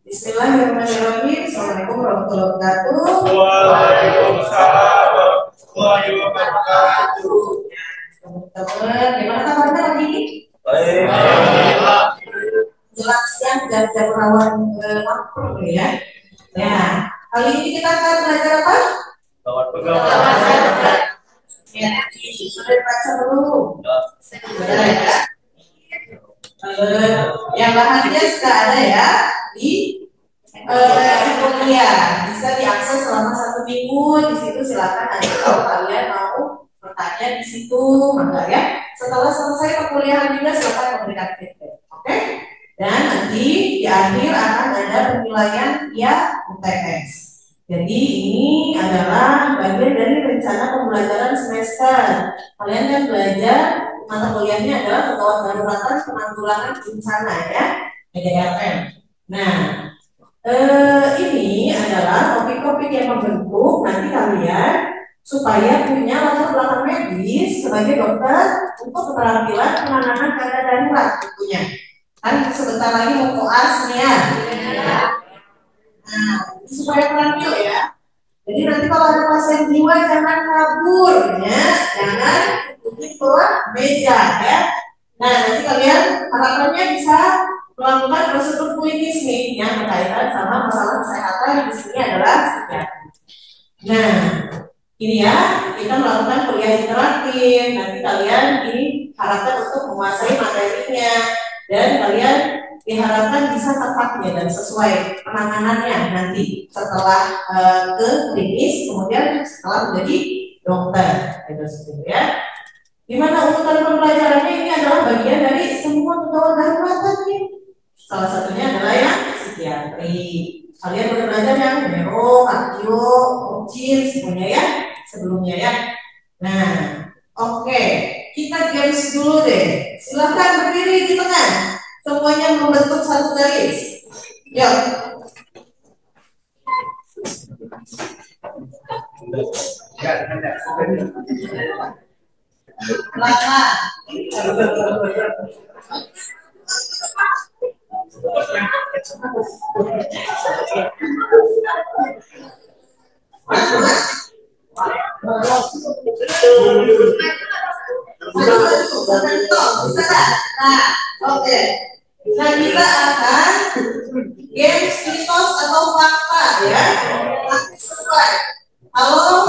Bismillahirrahmanirrahim. Assalamualaikum warahmatullahi wabarakatuh. Waalaikumsalam warahmatullahi wabarakatuh. Teman-teman, gimana kabarnya hari ini? Baik. Jelas siang dan jam rawan lapar ya. Ya, kali ini kita akan belajar apa? Selamat pagi. Ya, sudah baca belum? Sudah ya. Yang bahannya sudah ada ya di kuliah, bisa diakses selama 1 minggu. Di situ silakan nanti kalau kalian mau bertanya di situ, maka ya setelah selesai perkuliahan juga silakan memberikan feedback, oke? Dan nanti di akhir akan ada penilaian ya UTS. Jadi ini adalah bagian dari rencana pembelajaran semester. Kalian kan belajar mata kuliahnya adalah pengetahuan daruratan penanggulangan bencana ya, PDRM. Nah, ini adalah topik-topik yang membentuk nanti kalian supaya punya latar belakang medis sebagai dokter untuk keterampilan penanganan keadaan darurat tentunya. Kan sebentar lagi mau koas nih ya. Nah, supaya terampil ya. Jadi nanti kalau ada pasien jiwa jangan kabur ya, jangan duduk keluar meja ya. Nah, nanti kalian harapannya bisa melakukan prosedur klinis nih yang berkaitan sama masalah kesehatan. Di sini adalah psikiatri. Nah, ini ya, kita melakukan kuliah interaktif. Nanti kalian diharapkan untuk menguasai materinya dan kalian diharapkan bisa tepatnya dan sesuai penanganannya nanti setelah ke klinis, kemudian setelah menjadi dokter, itu seperti ya. Dimana urutan pembelajarannya ini adalah bagian dari semua pengetahuan darurat nih. Salah satunya adalah yang psikiatri. Kalian udah belajar yang neuro, kardio, objin semuanya ya sebelumnya ya. Nah, oke, kita games dulu deh. Silahkan berdiri di tengah. Semuanya membentuk satu garis. Yuk. Belakang. Nah, oke. Nah, kita akan games mitos atau fakta ya. Nanti sesuai. Kalau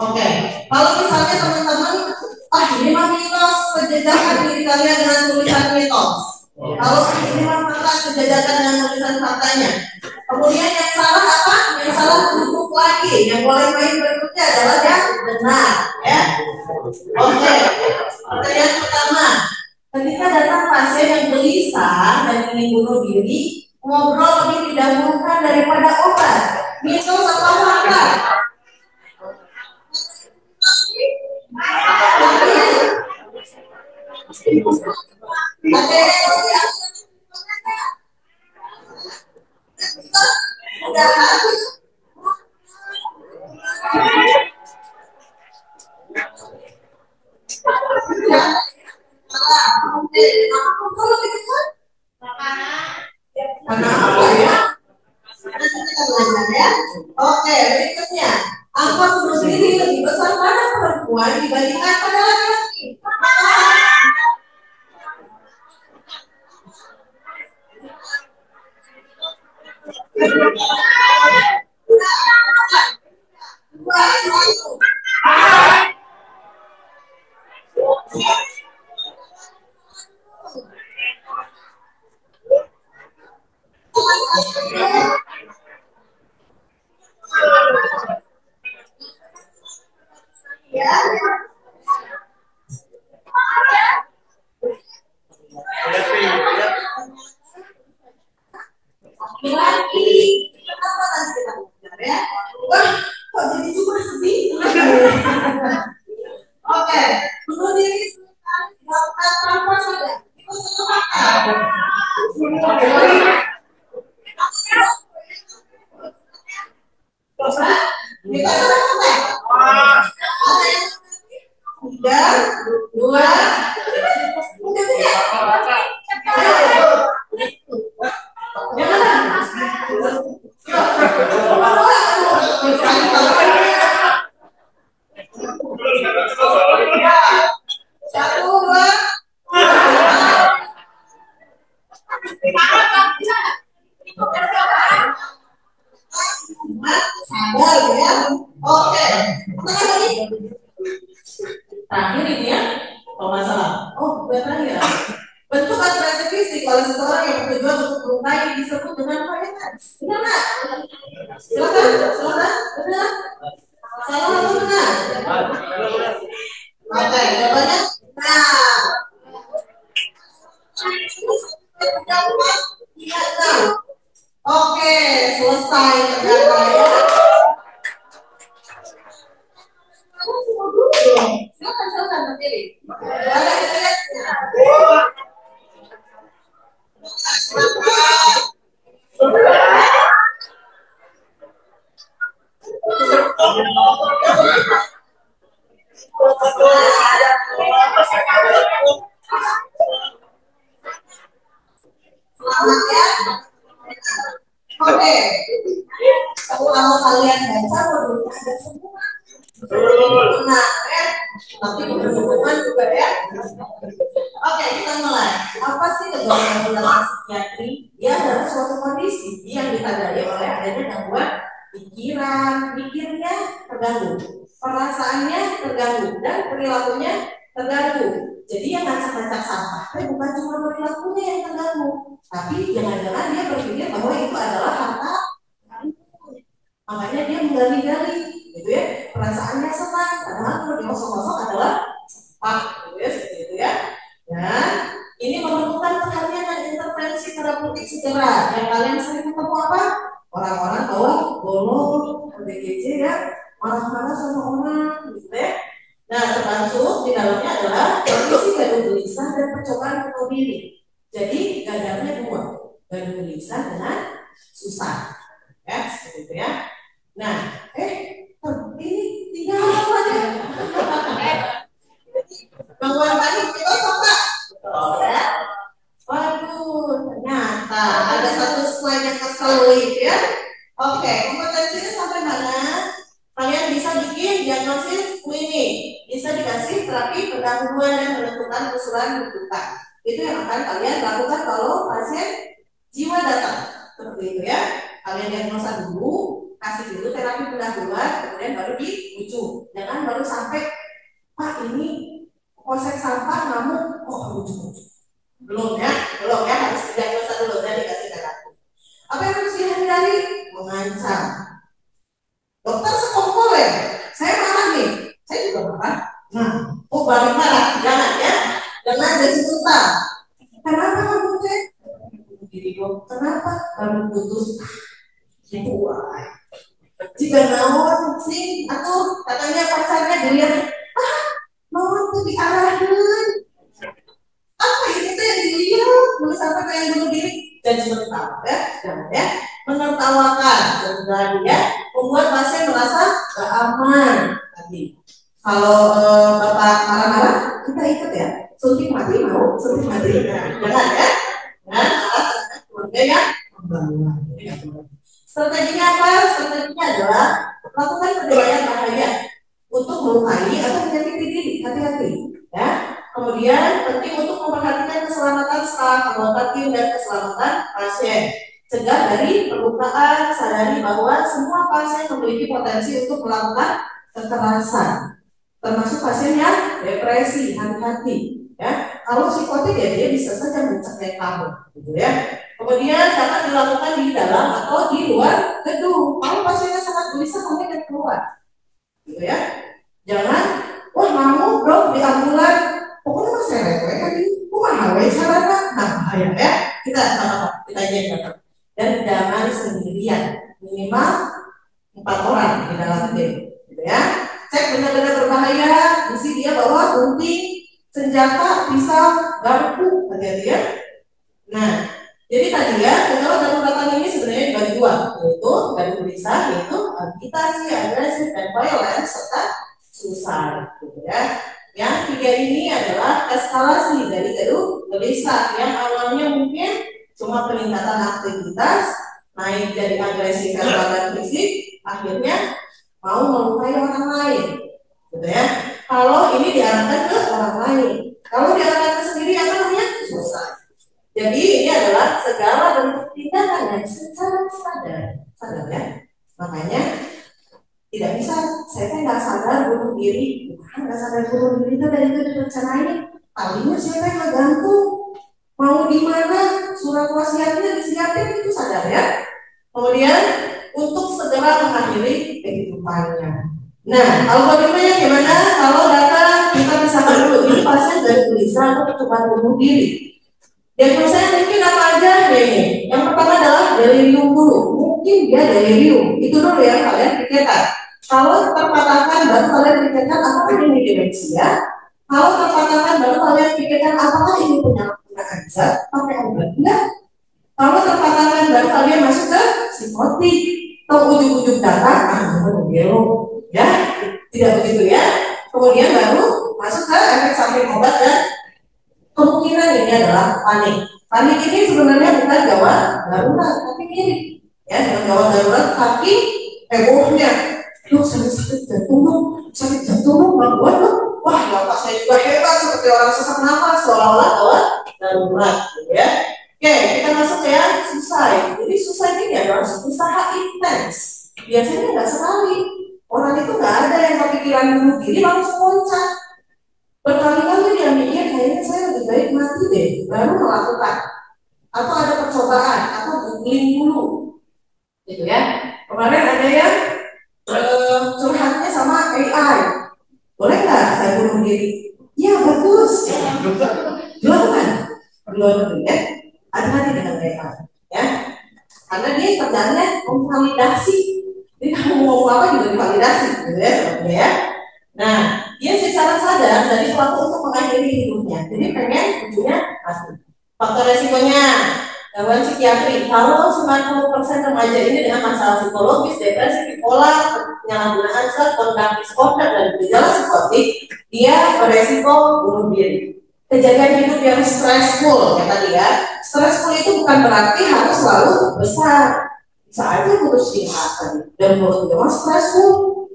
oke. Kalau misalnya teman-teman, ini mah mitos, sejajarkan diri kalian dengan tulisan mitos. Kalau ini mah fakta, sejajarkan dengan tulisan faktanya. Kemudian yang salah apa? Yang salah tutup lagi. Yang boleh main berikutnya adalah yang benar ya. Oke. Pertanyaan pertama. Ketika datang pasien yang gelisah dan ingin bunuh diri, ngobrol lebih didahulukan daripada obat. Mitos atau fakta? Oke, berikutnya. Angka bunuh diri lebih besar pada perempuan dibandingkan pada laki-laki. Laki-laki. Kenapa tadi kita belajar ya? Wah, kok jadi cuma sedih? Oke, bunuh diri sekali dilakukan tanpa sadar. Itu satu fakta. Kita sudah mulai. Ada yang 3, 2, bertujuan untuk melukai disebut dengan violence. Benar nggak? Silakan. Benar? Salah atau benar? Oke, jawabannya benar. Oke, selesai ternyata ya. Silakan berdiri. Selamat ya. Oke. Kalau kalian baca modelnya ada semua. Nah, tapi berhubungan juga ya. Oke, kita mulai. Apa sih kegangguan perilaku psikiatri? Dia adalah suatu kondisi yang ditandai oleh adanya gangguan pikiran, mikirnya terganggu, perasaannya terganggu, dan perilakunya terganggu. Jadi yang ngacak-ngacak sampah, bukan cuma perilakunya yang terganggu, tapi jangan-jangan dia berpikir bahwa itu adalah harta. Makanya dia menggali-gali, gitu ya. Perasaannya senang, padahal kalau dikosong-kosong adalah gitu ya, seperti itu ya. Dan ini memerlukan perhatian dan intervensi terapeutik segera. Yang kalian sering ketemu apa? Orang-orang bawa golong, BGJ ya, marah-marah sama orang, gitu ya. Nah, termasuk di dalamnya adalah kondisi gaduh gelisah dan percobaan bunuh diri. Jadi gadangnya dua, gaduh gelisah dengan susah, ya, seperti itu ya. Nah, ini tinggal apa aja? Gangguan panik kita sama. Ya. Waduh, ternyata ada satu slide yang kesulit ya. Oke, kompetensinya sampai mana? Kalian bisa bikin diagnosis klinik, bisa dikasih terapi pendahuluan dan menentukan usulan rujukan. Itu yang akan kalian lakukan kalau pasien jiwa datang, seperti itu ya. Kalian diagnosa dulu, kasih dulu terapi pendahuluan, kemudian baru diujuk. Jangan baru sampai, Pak ini polsek sampah namun ujuk. Belum ya, harus diagnosa dulu dan dikasih terapi. Apa yang harus dihindari? Mengancam. Dokter sekongkol ya, saya marah nih, saya juga marah. Nah, balik marah, jangan ya, jangan jadi utang. Kenapa kamu teh? Jadi dokter, kenapa? Baru putus. Gitu wah. Jika nawon sih, atau katanya pacarnya dilihat, nawon tuh diarahin. Apa ini tuh yang dilihat? Belum sampai kayak bunuh diri. Dan sebentar ya, jangan ya. Menertawakan, dan dia membuat pasien merasa gak aman. Tadi, kalau bapak marah-marah, kita ikut ya. Suntik mati mau, suntik mati. Jangan ya. Nah, keluarga yang membawa. Strateginya apa? Strateginya adalah melakukan penilaian bahaya untuk melukai atau menyakiti diri. Hati-hati, ya. Kemudian penting untuk memperhatikan keselamatan staf, anggota tim dan keselamatan pasien. Cegah dari perlukaan, sadari bahwa semua pasien memiliki potensi untuk melakukan kekerasan, termasuk pasien yang depresi. Hati-hati, ya. Kalau psikotik ya dia bisa saja mencegah kamu, gitu ya. Kemudian dapat dilakukan di dalam atau di luar gedung. Kalau pasiennya sangat gelisah, kamu akan keluar, gitu ya. Jangan, wah mau dong di ambulan, pokoknya mas saya kan di rumah caranya, nah bahaya ya. Kita jangan. Dan jangan sendirian, minimal 4 orang di dalam tim, gitu ya. Cek benar-benar berbahaya, mesti dia bawa gunting, senjata, pisau, garpu, hati-hati ya. Nah, jadi tadi ya, kalau daruratan ini sebenarnya dibagi dua, yaitu gaduh gelisah, yaitu agitasi, agresif, dan violence serta suicide, gitu ya. Yang tiga ini adalah eskalasi dari gaduh gelisah yang awalnya mungkin cuma peningkatan aktivitas, naik jadi agresif dan fisik, akhirnya mau melukai orang lain, gitu ya. Kalau ini diarahkan ke orang lain, kalau diarahkan ke sendiri apa namanya? Suicide. Jadi ini adalah segala bentuk tindakan yang secara sadar ya. Makanya tidak bisa saya nggak sadar bunuh diri, bukan nggak sadar bunuh diri itu dari itu direncanain. Tadinya siapa yang gantung? mau di mana, surat wasiatnya disiapin itu sadar ya. Kemudian untuk segera mengakhiri kehidupannya. Nah, algoritmanya gimana? Kalau data kita pisahkan dulu, ini pasien dari tulisan atau percobaan bunuh diri. Diagnosanya mungkin apa aja nih? Yang pertama adalah delirium dulu. Mungkin dia delirium. Itu dulu ya kalian pikirkan. Kalau terpatahkan baru kalian pikirkan apakah ini demensia. Kalau terpatahkan baru kalian pikirkan apakah ini penyalahgunaan zat pakai obat. Enggak. Kalau terpatahkan baru kalian masuk ke psikotik. Atau ujung-ujung data belum. Ya, tidak begitu ya. Kemudian baru masuk ke efek samping obat dan kemungkinan ini adalah panik. Panik ini sebenarnya bukan gawat darurat, tapi mirip ya dengan gawat darurat, tapi hebohnya. Duh, sakit jantung dong, sakit jantung dong, buat dong. Wah, nafas saya juga hebat seperti orang sesak nafas, seolah-olah gawat darurat, gitu ya. Oke, kita masuk ke yang suicide. Jadi suicide ini adalah usaha intens. Biasanya nggak sekali. Orang itu nggak ada yang kepikiran bunuh diri langsung loncat. Berkali-kali dia mikir kayaknya saya lebih baik mati deh, baru melakukan. Atau ada percobaan, atau googling dulu, gitu ya. Kemarin ada yang curhatnya sama AI, boleh nggak saya bunuh diri? Ya bagus, dilakukan, ya. Hati-hati dengan AI, ya. Karena dia kerjanya memvalidasi, jadi kamu mau ngomong apa juga divalidasi, gitu ya. Nah, dia secara sadar dari suatu untuk mengakhiri hidupnya. Jadi pengen ujungnya mati. Faktor resikonya gangguan psikiatri. Kalau 90% remaja ini dengan masalah psikologis, depresi, bipolar, penyalahgunaan zat, conduct disorder dan gejala psikotik, dia beresiko bunuh diri. Kejadian hidup yang stressful, ya tadi ya. Stressful itu bukan berarti harus selalu besar. Bisa aja putus singkat. Dan menurut dia mah stressful.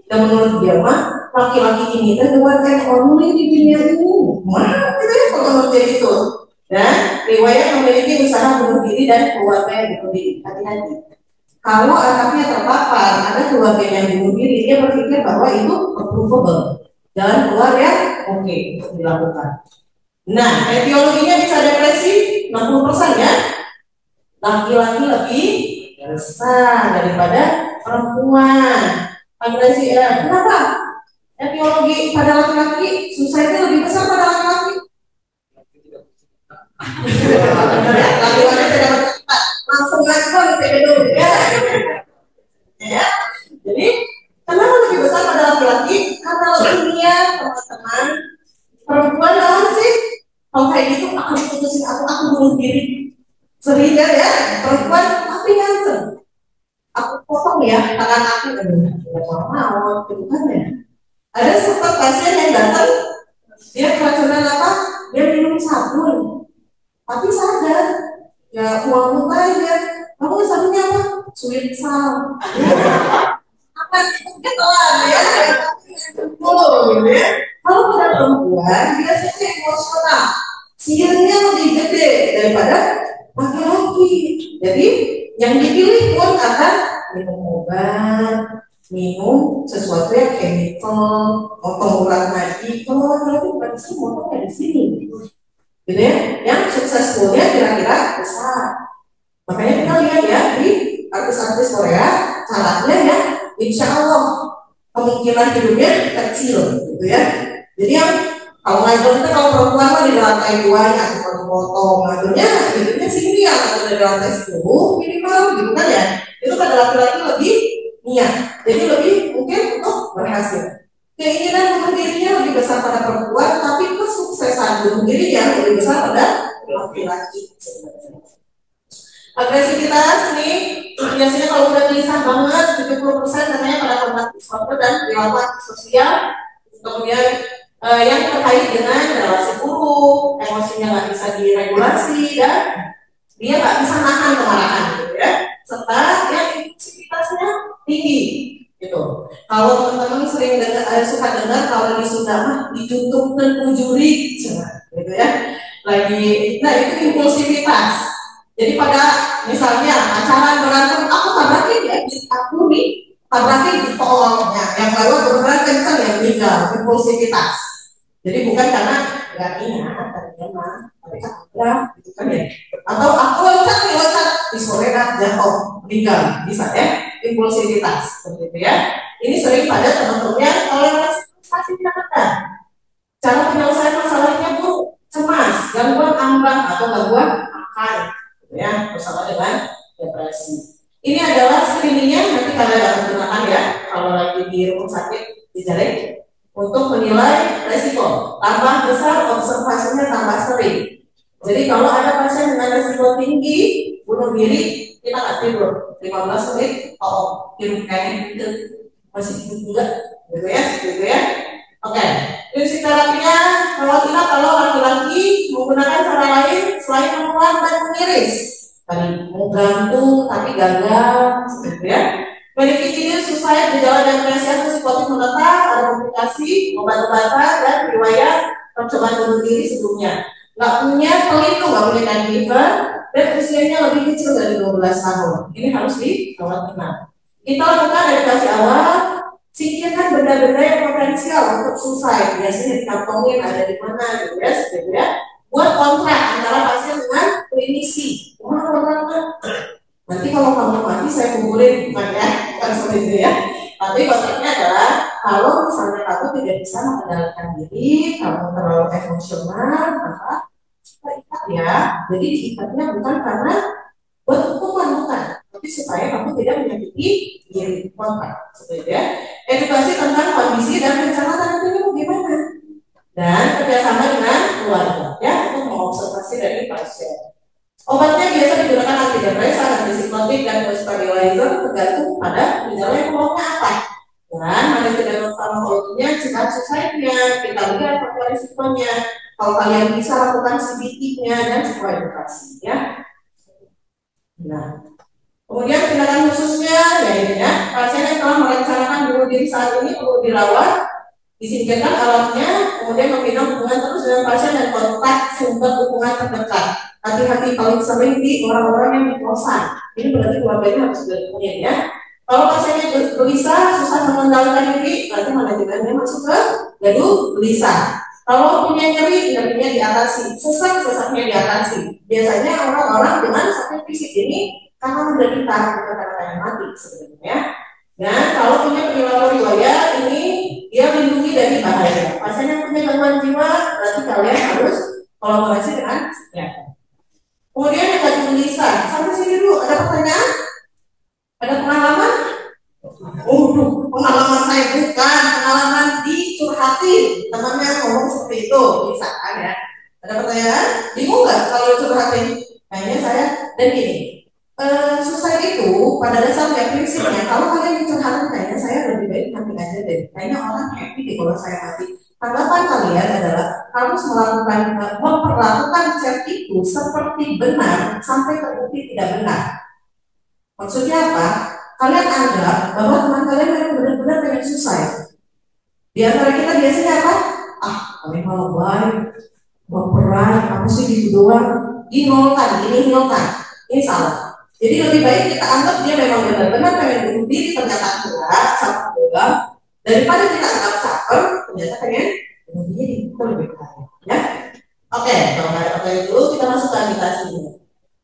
Dan menurut dia mah laki-laki ini kan the one and only di dunia ini. Mana gitu ya kalau menurut dia gitu. Dan riwayat memiliki usaha bunuh diri dan keluarga yang bunuh diri. Hati-hati. Kalau anaknya terpapar, ada keluarga yang bunuh diri, dia berpikir bahwa itu approvable. Jalan keluar ya, oke, untuk dilakukan. Nah, etiologinya bisa depresi 60% ya. Laki-laki lebih besar daripada perempuan. Agresi ya. Kenapa? Etiologi pada laki-laki suicidnya lebih besar pada laki-laki. Laki-laki tidak bercepat, langsung aja dulu ya. Ya. Jadi kenapa lebih besar pada laki-laki? Karena lebih niat teman-teman. Perempuan apa sih? Kalau kayak gitu aku putusin aku bunuh diri. Sering kan ya? Perempuan tapi ganteng. Aku potong ya tangan aku nggak mau gitu kan ya. Ada sempat pasien yang datang, dia keracunan apa? Dia minum sabun, tapi sadar ya uang aja. Kamu sabunnya apa? Sweet salt. Apa itu telan ya? Gitu ya. Kalau pada perempuan biasanya emosional, sialnya lebih gede daripada laki-laki. Jadi yang dipilih pun akan minum obat, minum sesuatu yang chemical, potong urat nadi. Kalau laki bukan sih potongnya di sini, gitu ya. Yang suksesfulnya kira-kira besar. Makanya kita lihat ya di artis-artis Korea, syaratnya ya, insya Allah kemungkinan hidupnya kecil, gitu ya. Jadi yang kalau ngajar kita kalau perempuan mah di lantai 2 ya potong ngaturnya hidupnya sini yang ada di lantai 10 minimal gitu kan ya. Itu pada laki-laki lebih niat, jadi lebih mungkin untuk berhasil. Keinginan bunuh dirinya lebih besar pada perempuan, tapi kesuksesan bunuh diri yang lebih besar pada laki-laki. Agresivitas ini biasanya kalau udah gelisah banget 70% katanya pada kontak disorder dan perilaku sosial. Kemudian yang terkait dengan relasi buruk, emosinya nggak bisa diregulasi dan dia nggak bisa nahan kemarahan gitu ya. Serta yang impulsivitasnya tinggi gitu. Kalau teman-teman sering suka dengar kalau di Sunda mah dijuntuk dan ujuri gitu ya. Nah itu impulsivitas. Jadi pada misalnya pacaran berantem, aku tabrakin ya, aku nih tabrakin di tolongnya, yang lewat beneran kenceng yang meninggal, impulsivitas. Jadi bukan karena nggak ingat, tapi tabrak gitu kan ya? Atau aku loncat, disorekan, jatuh, meninggal, bisa ya? Impulsivitas, seperti itu ya. Ini sering pada teman-teman yang toleransi frustasi tidak rendah. Cara penyelesaian masalahnya buruk, cemas, gangguan ambang atau gangguan makan, gitu ya, bersama dengan depresi. Ini adalah screeningnya, nanti kalian akan gunakan ya, kalau lagi di rumah sakit di Jaring, untuk menilai resiko. Tambah besar, observasinya tambah sering. Jadi kalau ada pasien dengan resiko tinggi, bunuh diri, kita nggak tidur 15 menit, hidup kayak gitu, masih hidup juga, gitu ya. Oke, prinsip terapinya kalau laki-laki menggunakan cara lain selain menelan dan mengiris. Tadi mau gantung tapi gagal, gitu ya. Memiliki jenis suicide, gejala depresi atau psikotik menetap, ada komplikasi, obat-obatan dan riwayat percobaan bunuh diri sebelumnya. Nggak punya pelindung, nggak punya caregiver, dan usianya lebih kecil dari 12 tahun. Ini harus dirawat benar. Kita lakukan edukasi awal, singkirkan benda-benda yang potensial untuk suicide. Biasanya dikantongin ada di mana, gitu ya, seperti ya. Buat kontrak antara pasien dengan klinisi. Nanti kalau kamu mati saya kumpulin, bukan ya, bukan seperti itu ya. Tapi kontraknya adalah kalau misalnya kamu tidak bisa mengendalikan diri, kamu terlalu emosional, maka kita ikat ya. Jadi diikatnya bukan karena buat hukuman, bukan, tapi supaya kamu tidak menyakiti diri, kontrak, seperti itu ya. Edukasi tentang kondisi dan rencana terapinya bagaimana, dan kerjasama dengan keluarga ya untuk mengobservasi dari pasien. Obatnya biasa digunakan antidepresan, antipsikotik, dan stabilizer tergantung pada gejala yang keluarnya apa. Dan manajemen farmakologinya, tingkat suicide-nya, kita lihat faktor risikonya. Kalau kalian bisa lakukan CBT-nya dan psikoedukasi ya. Nah, kemudian tindakan khususnya ya ini ya, pasien yang telah merencanakan bunuh diri saat ini perlu dirawat, disingkirkan alatnya, kemudian membina hubungan terus dengan pasien dan kontak sumber hubungan terdekat. Hati-hati paling sering di orang-orang yang di kosan. Ini berarti keluarganya harus punya ya. Kalau pasiennya gelisah, susah mengendalikan diri, berarti manajemennya masuk ke gaduh gelisah. Kalau punya nyeri, nyerinya diatasi. Sesaknya diatasi. Biasanya orang-orang dengan sakit fisik ini karena menderita, bukan karena mati sebenarnya. Dan kalau punya perilaku riwayat, ini dia melindungi dari bahaya. Pasien yang punya gangguan jiwa, berarti kalian harus kolaborasi dengan psikiater. Kemudian yang tadi gelisah, sampai sini dulu, ada pertanyaan? Ada pengalaman? Pengalaman saya bukan, pengalaman dicurhatin. Temannya ngomong seperti itu, bisa kan ya? Ada pertanyaan? Bingung nggak kalau curhatin? Kayaknya saya, dan gini, suicide itu pada dasarnya prinsipnya, kalau kalian dicurhatin kayaknya saya lebih baik mati aja deh. Kayaknya orang happy deh kalau saya mati. Tanggapan kalian adalah harus memperlakukan chat itu seperti benar sampai terbukti tidak benar. Maksudnya apa? Kalian anggap bahwa teman kalian memang benar-benar pengen suicide. Di antara kita biasanya apa? Kalian malah baik, berperan, apa sih gitu doang? Dinolkan, ini salah. Jadi lebih baik kita anggap dia memang benar-benar pengen bunuh diri, ternyata enggak, sama juga. Daripada kita anggap caper, ternyata pengen bunuh diri, itu lebih baik, ya. Oke, kalau itu kita masuk ke agitasi.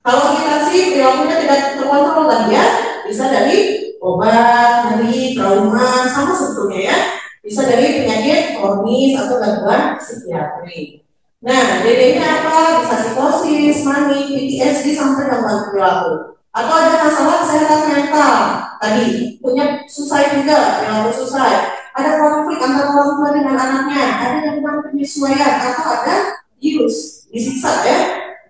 Kalau agitasi perilakunya tidak terkontrol tadi ya, bisa dari obat, dari trauma, sama sebetulnya ya. Bisa dari penyakit kronis atau gangguan psikiatri. Nah, DD-nya apa? Bisa psikosis, manik, PTSD sampai gangguan perilaku. Atau ada masalah kesehatan mental. Tadi punya suicide juga, perilaku suicide. Ada konflik antara orang tua dengan anaknya, ada gangguan penyesuaian atau ada abuse, disiksa ya.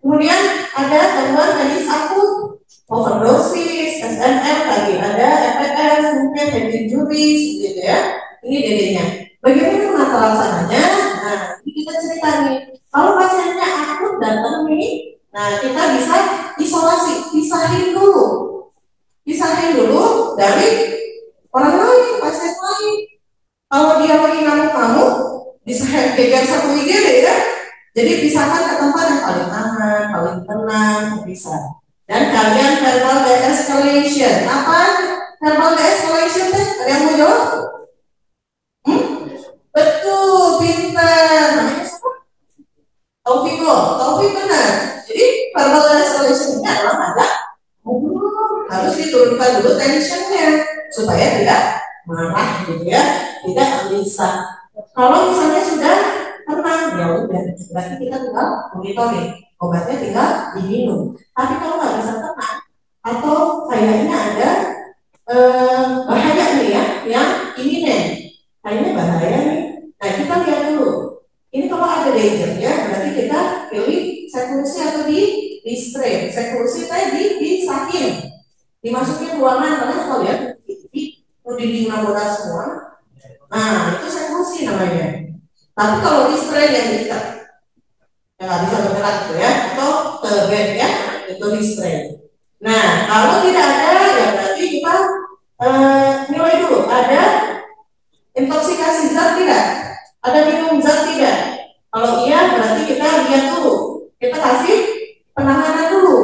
Kemudian ada gangguan medis akut, overdosis, SNM tadi, ada EPS, mungkin head injuries gitu ya. Ini DD-nya. Bagaimana penata laksananya? Nah, ini kita cerita nih. Kalau pasiennya akut datang nih, nah kita bisa isolasi, pisahin dulu dari orang lain, pasien lain. Kalau dia lagi ngamuk-ngamuk, bisa geger satu IGD ya. Jadi pisahkan ke tempat yang paling aman, paling tenang, bisa. Dan kalian verbal de-escalation. Apa verbal de-escalation teh? Ada yang mau jawab? Betul, pintar. Namanya siapa? Taufik benar. Jadi harus diturunkan dulu tensionnya supaya tidak marah gitu ya, tidak gelisah. Kalau misalnya sudah tenang, ya udah, berarti kita tinggal monitoring, obatnya tinggal diminum. Tapi kalau nggak bisa tenang atau kayaknya ada bahaya nih ya, yang iminen, kayaknya bahaya nih. Nah kita lihat dulu. Ini kalau ada danger ya, berarti kita pilih seklusi atau di spray. Seklusi tadi disakin, dimasukin ruangan, karena kalau ya mau dinding laboratorium semua. Nah itu seklusi namanya. Tapi kalau di spray yang diikat, yang nggak bisa bergerak gitu ya, atau ke bed ya, itu di spray. Nah kalau tidak ada ya berarti kita nilai dulu, ada intoksikasi zat tidak, ada minum zat tidak. Kalau iya berarti kita lihat dulu, kita kasih penanganan dulu,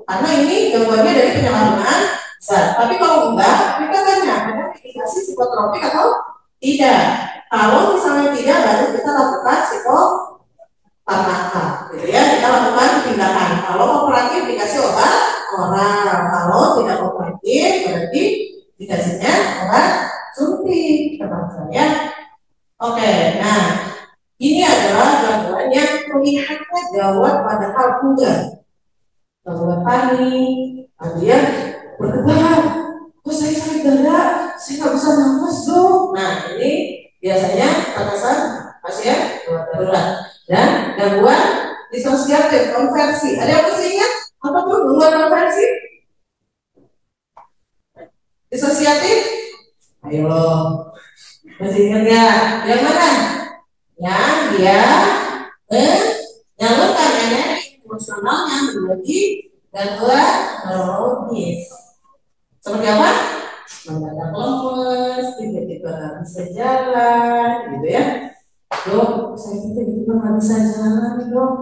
karena ini gangguannya dari penyalahgunaan zat. Tapi kalau enggak, kita tanya ada indikasi psikotropik atau tidak. Kalau misalnya tidak, baru kita lakukan psikofarmaka, gitu ya. Kita lakukan tindakan. Kalau kooperatif dikasih obat oral, kalau tidak kooperatif berarti dikasihnya obat suntik, teman-teman ya. Oke, nah ini adalah gangguan yang terlihatnya gawat padahal enggak. Gangguan panik, dia berdebar, kok saya sakit dada, saya nggak bisa nafas dong. Nah ini biasanya katasan pasien gawat darurat. Dan gangguan disosiatif konversi. Ada yang masih ingat apa tuh gangguan konversi? Disosiatif? Ayo, masih ingat ya? Yang mana? Yang dia menyalurkan energi emosionalnya menjadi gangguan neurologis. Seperti apa? Mendadak lemes, tiba-tiba nggak bisa jalan, gitu ya. Dok, saya tiba-tiba nggak bisa jalan, dok.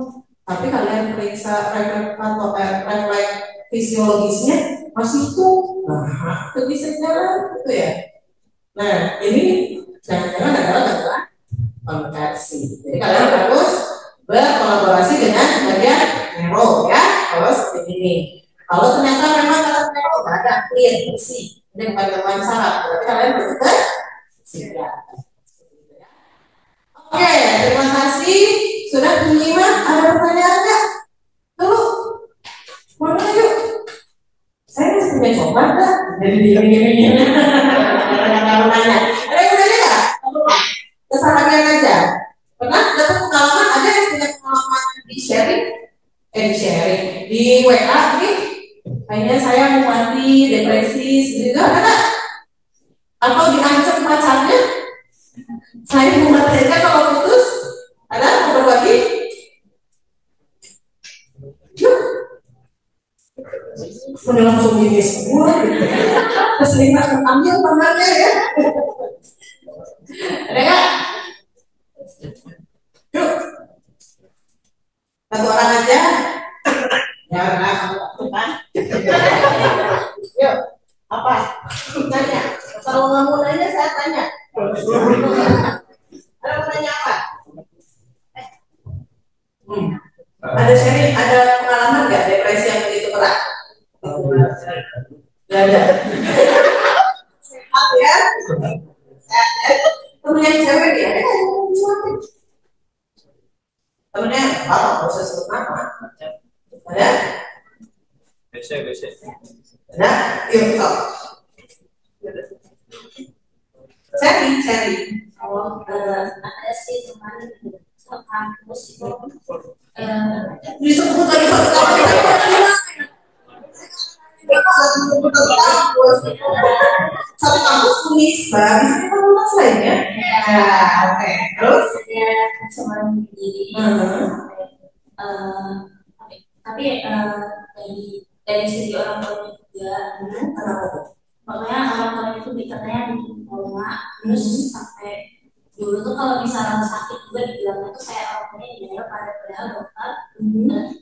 Tapi kalian periksa refleks fisiologisnya masih tuh, nah, itu bisa jalan, gitu ya. Nah, ini jangan-jangan adalah gangguan konversi. Jadi kalian harus berkolaborasi dengan bagian neuro ya, kalau seperti ini. Kalau ternyata memang dalam neuro nggak ada clear bersih, ini bukan gangguan saraf, berarti kalian perlu ke psikiater. Oke, terima kasih sudah menyimak. Ada pertanyaan nggak? Dulu, mana yuk? Saya masih punya coklat nggak? Jadi dingin-dingin. Ada yang nanya nggak? Kesalahan aja. Pernah dapat pengalaman, ada yang punya pengalaman di sharing di WA nih, kayaknya saya mau mati, depresi, gitu ada? Atau diancam pacarnya, saya mau mati kalau putus, ada mau berbagi? Yuk, udah langsung gini semua, keselimatan ambil tangannya ya. Ada nggak? Yuk, satu orang aja. Ya, kamu kan? Yuk, apa? Tanya. Kalau nggak mau nanya, saya tanya. Ada pertanyaan apa? Ada sharing, ada pengalaman nggak depresi yang begitu berat? Nggak ada. Sehat ya? Temennya cewek ya? Temennya apa? Proses apa? Ada? Bisa. Ada? Yuk, stop. Sharing. Kalau ada sih teman kampus itu disebut lagi satu kampus tulis bang, bisa kita lunas lainnya. Oke. Terus saya seorang diri tapi dari segi orang tua juga kenapa tuh? makanya orang tua itu katanya bikin trauma terus sampai dulu tuh kalau misalnya sakit juga dibilangnya tuh saya orang tuanya dibayar padahal dokter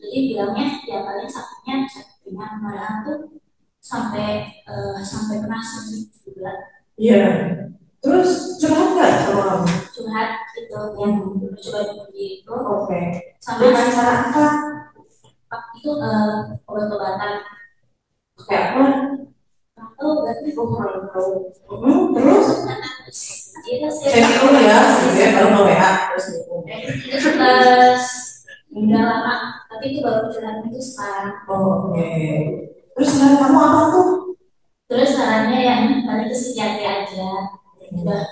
jadi bilangnya ya paling sakitnya ringan padahal tuh sampai pernah sembuh juga. Iya. Terus curhat nggak sama kamu? Curhat itu yang coba pergi itu. Oke. Sama dengan cara apa? itu obat-obatan. Kayak apa? Terus cek dulu ya, saya baru mau WA terus udah lama, tapi itu baru jalan itu sekarang. Oke. Terus saran kamu apa tuh? Terus sarannya yang tadi itu sejati aja. Udah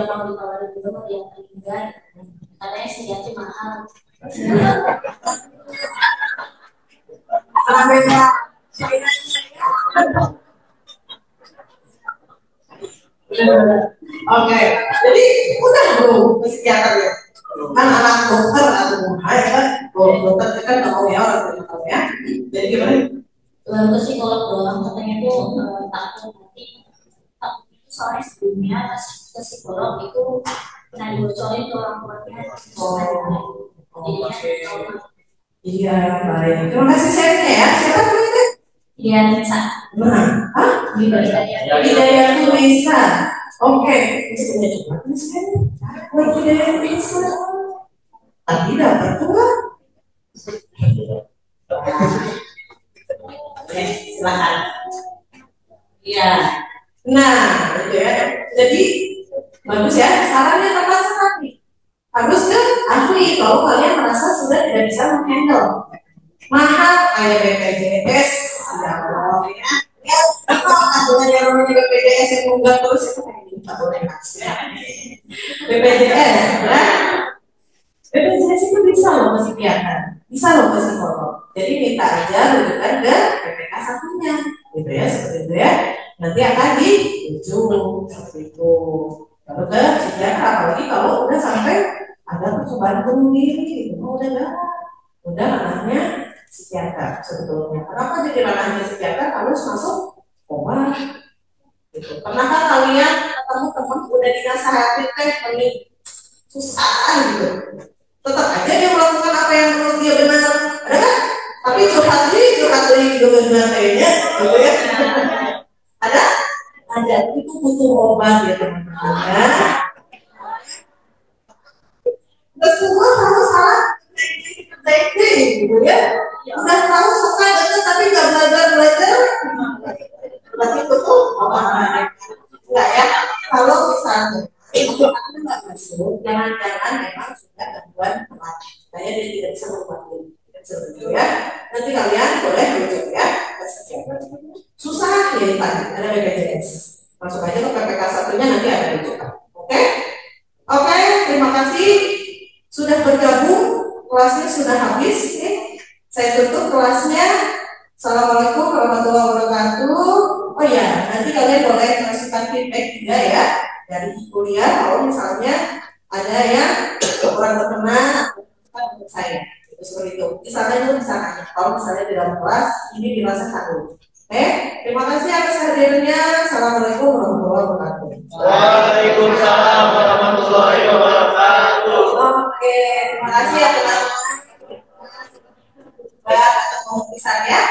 mau ditawarin juga mau yang enggak. Katanya sejati mahal. Oke, jadi udah bro psikiater ya. Kan anak dokter atau ya kan, dokter itu kan nggak mau ya orang tidak tahu ya. Jadi gimana? Lalu psikolog doang katanya tuh takut nanti takut itu soalnya sebelumnya pas ke psikolog itu pernah dibocorin ke orang tuanya. Iya, baik. Terima kasih sharingnya ya. Siapa namanya? Dia bisa. Nah, Hidayah Tunisa. Oke, bisa coba Hidayah Tunisa. Tadi dapat tuh. Silakan. Iya. Nah, gitu ya. Jadi bagus ya. Sarannya tepat sekali. Harus kan akui kalau kalian merasa sudah tidak bisa menghandle mahal kayak BPJS, tidak boleh ya. Kalau ada yang namanya BPJS yang nunggak terus itu kayak tidak boleh ya. BPJS, ya. BPJS itu bisa loh ke psikiater, bisa loh ke psikolog. Jadi minta aja rujukan ke PPK satunya, gitu ya, seperti itu ya. Nanti akan dirujuk seperti itu. Lalu ke psikiater, apalagi kalau udah sampai ada percobaan bunuh diri, gitu. Udah anaknya psikiater sebetulnya. Kenapa jadi ranahnya psikiater harus masuk obat? Gitu. Pernahkah kalian ketemu teman udah dinasehatin ini susah gitu, tetap aja dia melakukan apa yang menurut dia benar, ada kan? Tapi curhat juga benar kayaknya, gitu ya. Ada itu butuh obat ya teman-teman. Kita semua tahu salah gitu ya. Udah tahu suka gitu tapi nggak belajar. Berarti betul enggak ya? Kalau misalnya itu nggak masuk, jangan-jangan memang sudah gangguan telat. Saya dia tidak bisa membantu. Seperti ya. Nanti kalian boleh rujuk ya. Susah ya tadi ada BPJS. Masuk aja ke PPK satunya nanti ada rujukan. Oke? Oke, terima kasih sudah bergabung. Kelasnya sudah habis. Saya tutup kelasnya. Assalamualaikum warahmatullahi wabarakatuh. Oh ya, nanti kalian boleh kasihkan feedback juga ya dari kuliah. Kalau misalnya ada yang kurang berkenan untuk saya, itu seperti itu. Misalnya itu misalnya, kalau misalnya di dalam kelas ini dirasakan dulu. Oke, terima kasih atas hadirnya. Assalamualaikum warahmatullahi wabarakatuh. Waalaikumsalam warahmatullahi wabarakatuh. Oke, terima kasih ya teman-teman. Atau pemutisan ya.